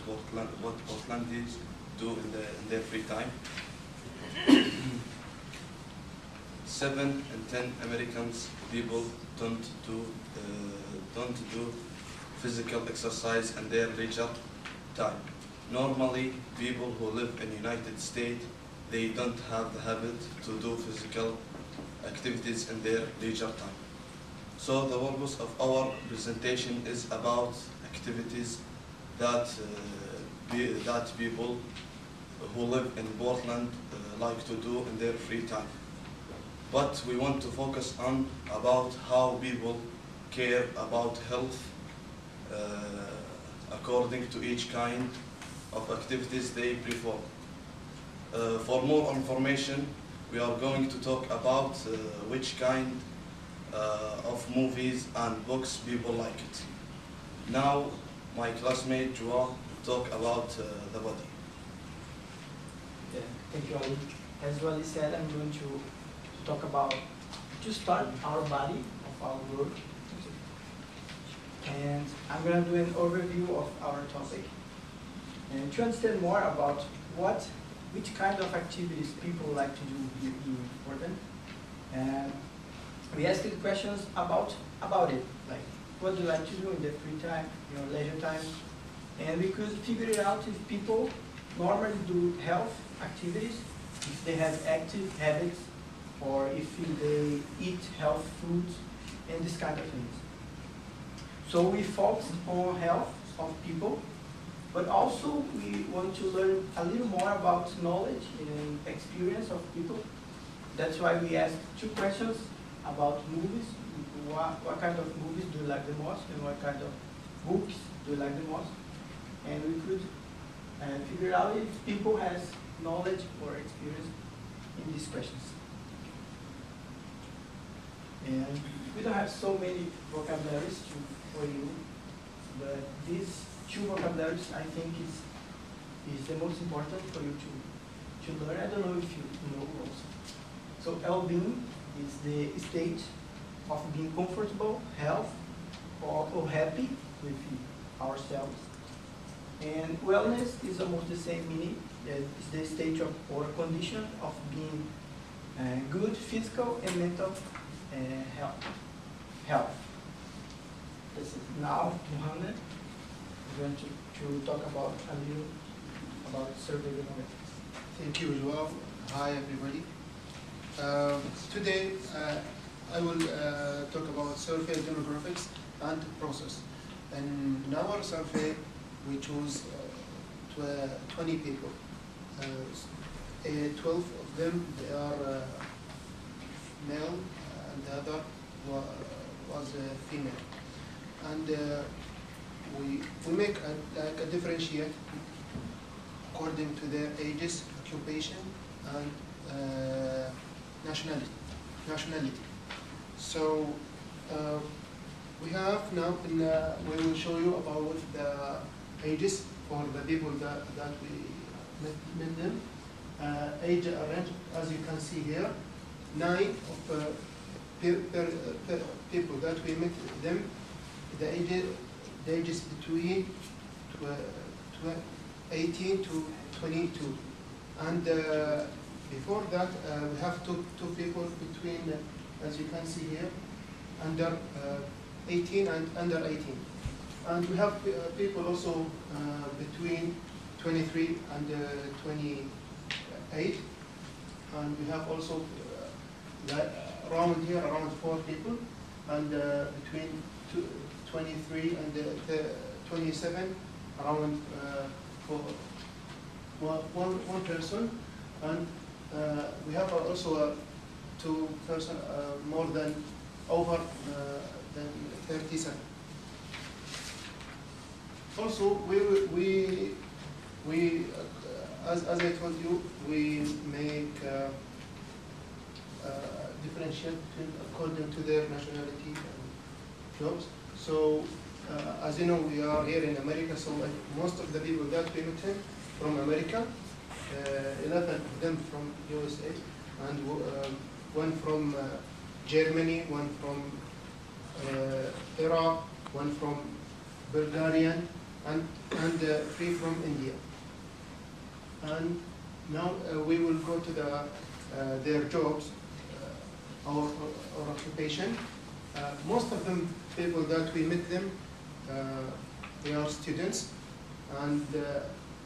what Portlandians do in their free time. 7 in 10 Americans people don't do physical exercise in their leisure time. Normally, people who live in the United States, they don't have the habit to do physical activities in their leisure time. So the purpose of our presentation is about activities that that people who live in Portland like to do in their free time. But we want to focus on about how people care about health according to each kind of activities they prefer. For more information, we are going to talk about which kind of movies and books people like it. Now, my classmate Joa will talk about the body. Yeah, thank you, Ali. As Wally said, I'm going to talk about, to start our body of our world. And I'm going to do an overview of our topic. And to understand more about which kind of activities people like to do here in Portland. And we asked questions about it, like what do you like to do in the free time, leisure time. And we could figure it out if people normally do health activities, if they have active habits, or if they eat health foods, and this kind of things. So we focused on health of people, but also we want to learn a little more about knowledge and experience of people. That's why we asked 2 questions about movies. What kind of movies do you like the most, and what kind of books do you like the most? And we could figure out if people has knowledge or experience in these questions. And we don't have so many vocabularies for you, but these 2 vocabularies I think is the most important for you to learn. I don't know if you know also. So well-being is the state of being comfortable, health, or happy with ourselves. And wellness is almost the same meaning. It's the state of or condition of being good physical and mental health. This is now Muhammad is going to talk about a little about survey demographics. Thank you, Joao. Hi, everybody. Today, I will talk about survey demographics and process. And in our survey, we chose 20 people. 12 of them they are male, and the other was female. And we make a differentiate according to their ages, occupation, and nationality. So we have now, we will show you about the ages for the people that we met them. Age range, as you can see here, 9 of people that we met them, the ages between 18 to 22. And before that, we have two people between, as you can see here, under 18 and under 18. And we have people also between 23 and 28. And we have also around here, around 4 people. And between 23 and 27, around one person. And we have also 2 person more than over than 37. Also, we as I told you, we make differentiate according to their nationality and jobs. So, as you know, we are here in America, so most of the people that we met from America, 11 of them from USA, and 1 from Germany, 1 from Iraq, 1 from Bulgaria, and 3 from India. And now we will go to their jobs or occupation. Most of them people that we met them, they are students, and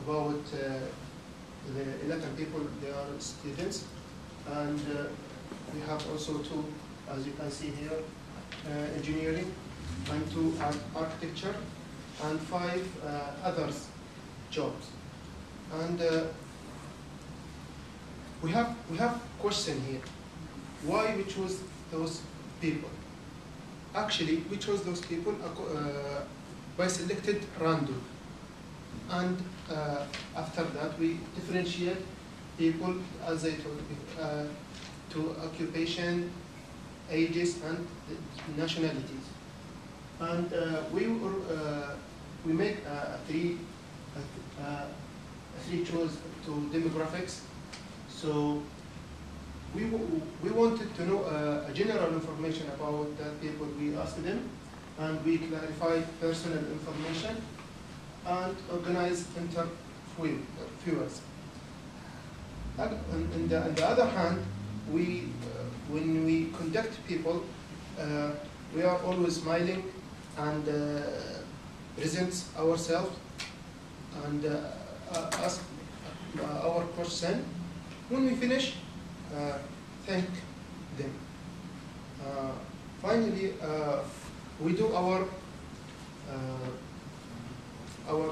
about the 11 people, they are students. And we have also 2, as you can see here, engineering, and 2 architecture, and 5 others jobs. And we have question here. Why we choose those people? Actually, we chose those people by selected random. And after that, we differentiate people, as I told you, to occupation, ages, and nationalities. And we make 3 choice to demographics. So we wanted to know a general information about the people we asked them, and we clarified personal information and organized interviews. On the other hand, when we conduct people, we are always smiling and present ourselves and ask our question. When we finish, thank them. Finally, we do our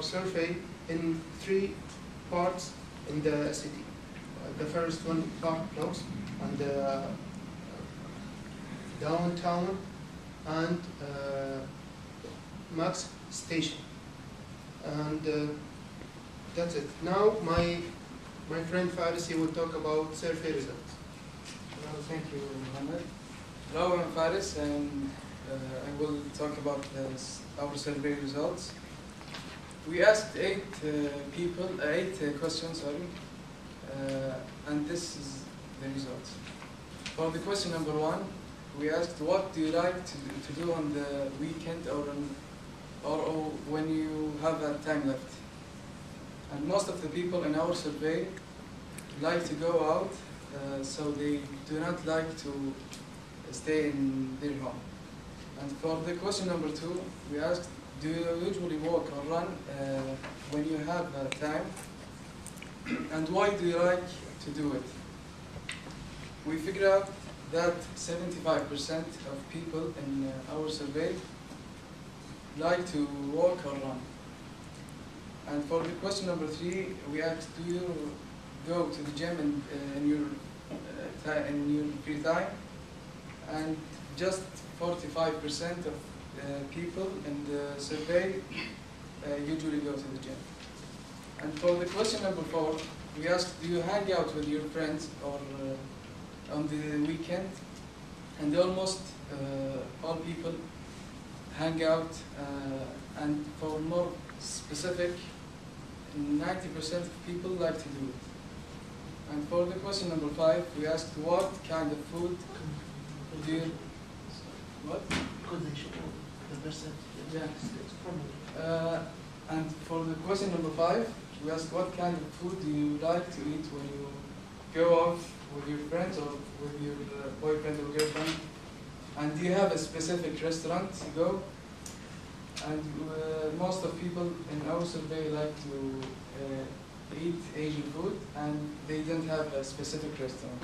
survey in 3 parts in the city. The first one, Park Blocks, and downtown, and Max Station. And that's it. Now my friend Farisi will talk about survey results. Well, thank you, Mohammed. Hello, I'm Faris, and I will talk about our survey results. We asked 8 questions, and this is the results. For the question number 1, we asked, what do you like to do on the weekend or when you have time left? And most of the people in our survey like to go out, so they do not like to stay in their home. And for the question number 2, we asked, do you usually walk or run when you have time? And why do you like to do it? We figured out that 75% of people in our survey like to walk or run. And for the question number 3, we asked, do you go to the gym in your free time? And just 45% of people in the survey usually go to the gym. And for the question number 4, we asked, do you hang out with your friends or on the weekend? And almost all people hang out, and for more specific, 90% of people like to do it. And for the question number 5, we asked, what kind of food do you... What? Because they show the percentage. Yeah. And for the question number 5, we asked, what kind of food do you like to eat when you go out with your friends or with your boyfriend or girlfriend? And do you have a specific restaurant to go? And most of people in our survey like to eat Asian food, and they don't have a specific restaurant.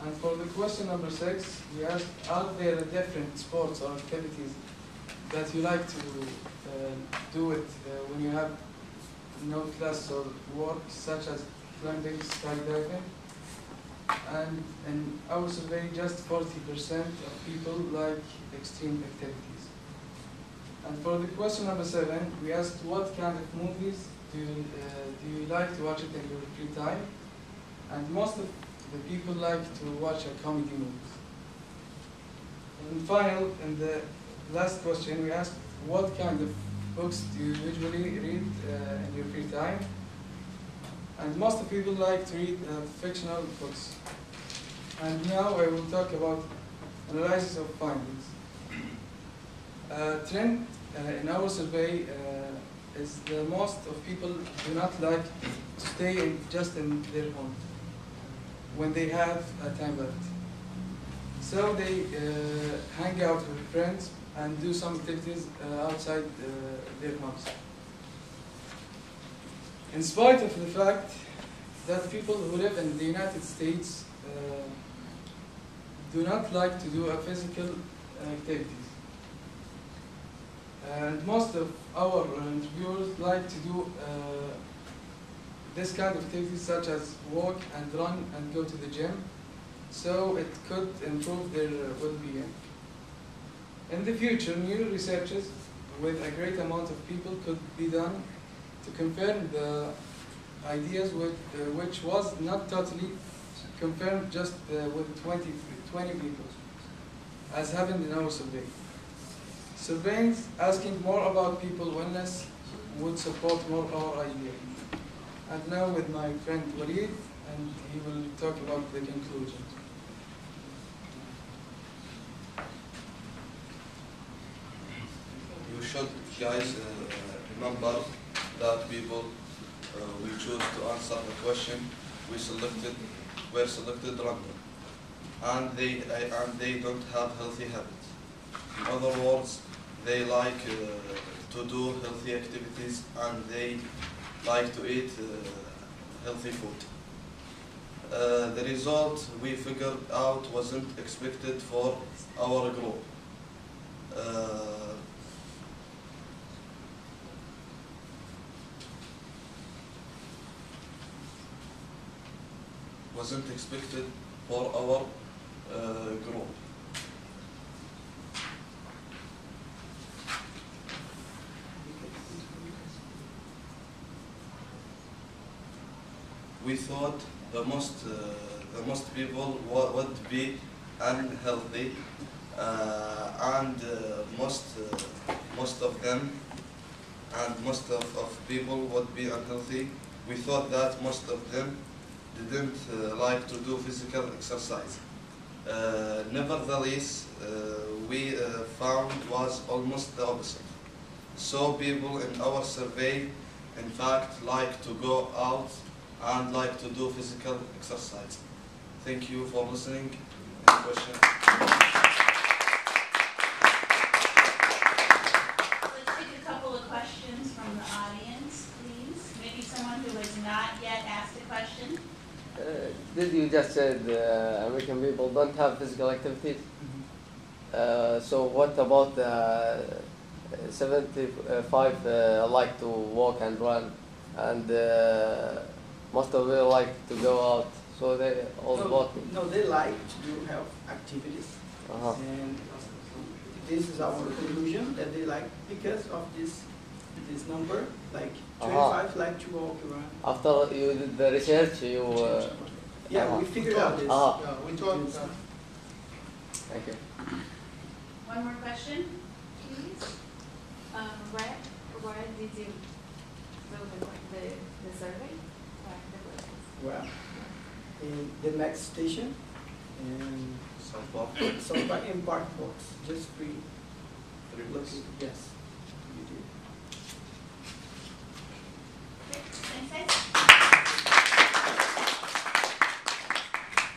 And for the question number 6, we asked, are there different sports or activities that you like to do it when you have no class or work, such as climbing, skydiving? And in our survey, just 40% of people like extreme activities. And for the question number 7, we asked, what kind of movies do you like to watch it in your free time? And most of the people like to watch a comedy movies. And in the last question, we asked, what kind of books do you usually read in your free time? And most of the people like to read fictional books. And now I will talk about analysis of findings. in our survey is the most of people do not like to stay just in their home when they have time left. So they hang out with friends and do some activities outside their homes. In spite of the fact that people who live in the United States do not like to do physical activities. And most of our interviewers like to do this kind of activities such as walk and run and go to the gym, so it could improve their well-being. In the future, new researches with a great amount of people could be done to confirm the ideas which was not totally confirmed just with 20 people, as happened in our survey. Surveys asking more about people wellness would support more our idea. And now with my friend Walid, and he will talk about the conclusion. You should, guys, remember that people we choose to answer the question were selected random, and they don't have healthy habits. In other words, they like to do healthy activities and they like to eat healthy food. The result we figured out wasn't expected for our group. Wasn't expected for our group. We thought the most people would be unhealthy, and most of them and most of people would be unhealthy. We thought that most of them didn't like to do physical exercise. Nevertheless, we found was almost the opposite. So people in our survey, in fact, like to go out and like to do physical exercise. Thank you for listening. Any questions? Let's take a couple of questions from the audience, please. Maybe someone who has not yet asked a question. Did you just said American people don't have physical activities? So what about 75 like to walk and run, and most of them like to go out, so they all walking? No, they like to do health activities. And this is our conclusion, that they like, because of this number, like 25 like to walk around. After you did the research, you... yeah, we figured out this. Yeah, we told Thank you. One more question, please. Where did you do the survey? Well, in the next station, and some back in Park Box, just free. Blocks. Yes, you do. Thanks, guys.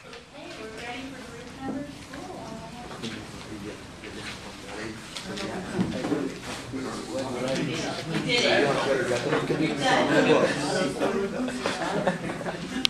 Okay, we're ready for group number 4. We did it. We're done.